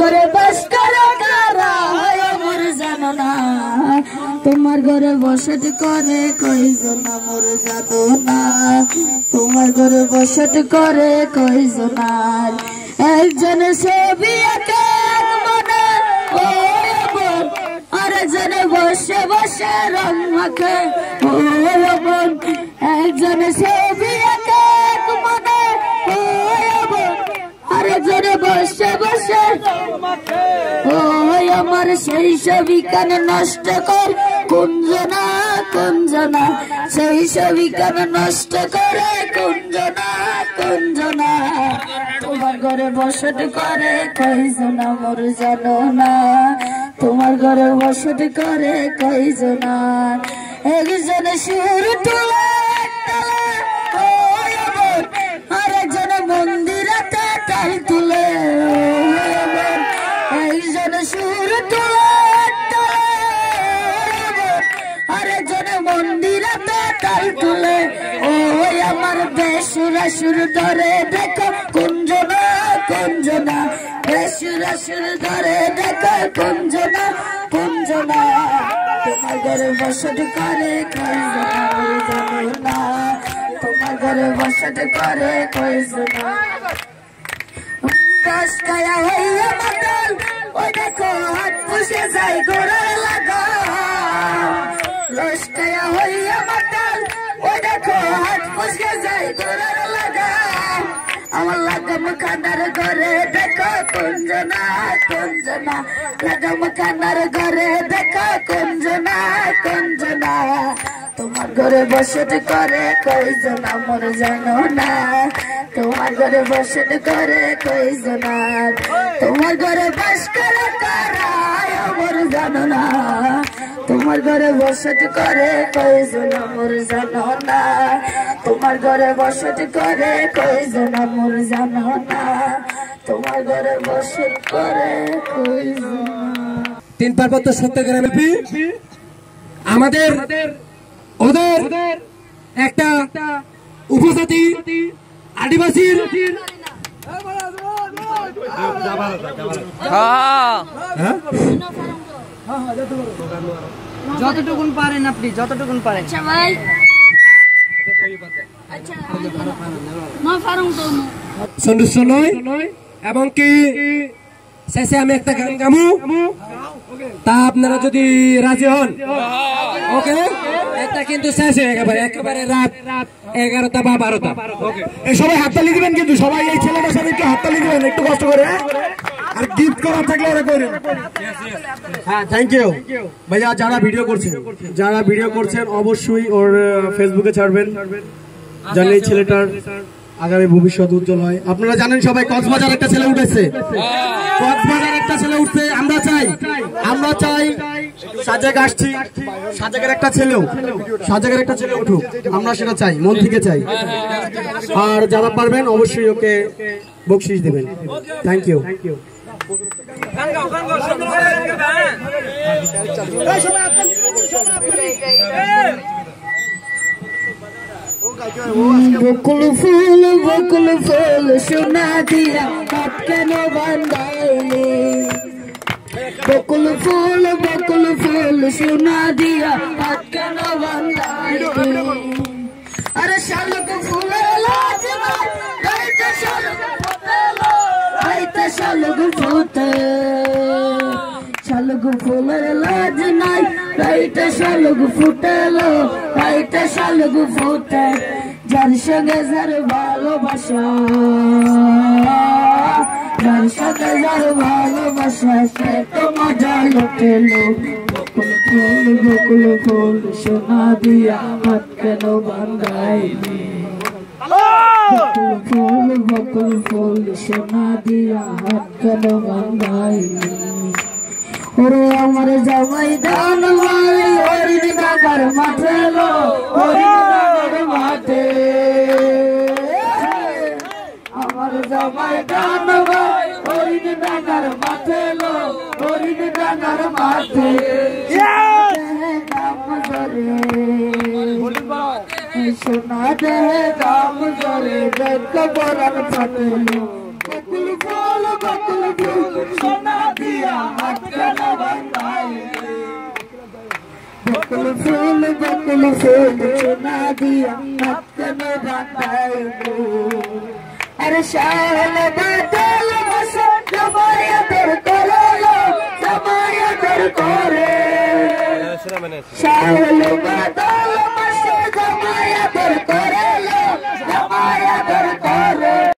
ঘরে বাস করে কারা মোর জানো না তোমার ঘরে বসত করে কইজন মোর জানো না তোমার ঘরে বসত করে কইজন একজন ছবি আঁকে মনে ও বোন আরেকজনে বসে বসে রং মাখে ও বোন একজন ছবি আঁকে মনে ও বোন আরেকজনে বসে বসে ও আমার সেই ছবি কান নষ্ট কর কুঞ্জনা কুঞ্জনা সেই ছবি কান নষ্ট করে কুঞ্জনা কুঞ্জনা তোমার ঘরে বসত করে কইজনা মোর জানো না তোমার ঘরে বসত করে কইজনা একজন সুর তুলে আরেকজন মন্দিরেতে তাল তুলে একজন সুর তুলে আরেকজন মন্দিরেতে তাল তুলে ওই আমার বেসুরা সুর ধরে দেখো কুঞ্জনা কুঞ্জনা বেসুরা সুর ধরে দেখো কুঞ্জনা কুঞ্জনা তোমার ঘরে বসত করে কইজনা তোমার ঘরে বসত করে কইজনা কায়া হইয়া মাতাল ওই দেখো হাত পুষে যাই গোড়ার লাগা লস্কায়া হইয়া মাতাল ওই দেখো হাত পুষে যাই গোড়ার লাগা আমার লাগাম কানার ঘরে দেখো কুঞ্জনা কুঞ্জনা লাগাম কানার ঘরে দেখো কুঞ্জনা কুঞ্জনা তোমার ঘরে বসত করে কইজনা মোর জানো না তোমার ঘরে বসত করে কইজনা তোমার ঘরে বাস করে কারা মোর জানো না তোমার ঘরে বসত করে কইজনা মোর জানো না তোমার ঘরে বসত করে কইজনা মোর জানো না তোমার ঘরে বসত করে কইজনা তিন পার্বত্য সত্যগ্রামে আমাদের ওদের একটা উপজাতি আদিবাসীর যতটুকুন পারেন আপনি যতটুকুন পারেন সন্তুষ্ট নয় এবং কি শেষে আমি একটা গান গামু তা আপনারা যদি রাজি হন ওকে এটা কিন্তু শেষ হয়ে একেবারে রাত 11টা বা 12টা এই সবাই হাততালি দিবেন কিন্তু সবাই এই ছেলেটার সাথে একটু হাততালি দিবেন একটু কষ্ট করে আর গিফট করা থাকলে ওরা করেন হ্যাঁ থ্যাংক ইউ ভাইয়া যারা ভিডিও করছেন অবশ্যই ওর ফেসবুকে ছাড়বেন জানেন এই ছেলেটার আগামী ভবিষ্যৎ উজ্জ্বল হয় আপনারা জানেন সবাই কক্সবাজার একটা ছেলে উঠেছে আমরা চাই সাজেক আসছি সাজেকের একটা ছেলে উঠুক আমরা সেটা চাই মন থেকে চাই আর যারা পারবেন অবশ্যই ওকে বকশিশ দেবেন থ্যাংক ইউ বকুল ফুল সোনা দিয়া হাত কেন বান্ধাইলে বকুল ফুল সোনা দিয়া হাত কেন বান্ধাইলে আরে শালুক ফুলের লাজ নাই রাইতে শালুক ফুটে শালুক ফুলের লাজ নাই রাইতে শালুক ফুটেলো রাইতে শালুক ফুটে যার সঙ্গে যার ভালোবাসা সে তো মজা লুটেলো বকুল ফুল সোনা দিয়া হাত কেন বান্ধাইলি বকুল ফুল সোনা দিয়া হাত কেন বান্ধাইলি ওরে আমার জামাই দান ভাই হরিণ ডাকার মাঠে লো মাঠে আমার জামাই দান ভাই হরিণ ডাকার মাঠে লো মাঠে সোনা দেহে দাম জলে দেখ বরান ফাটে বকুল ফুল সোনা बकुल फूल चुना दिया मक्तन बांधाइबू अरे शाल बादल बस जमाया दर करो जमाया दर करे शाल बादल बस जमाया दर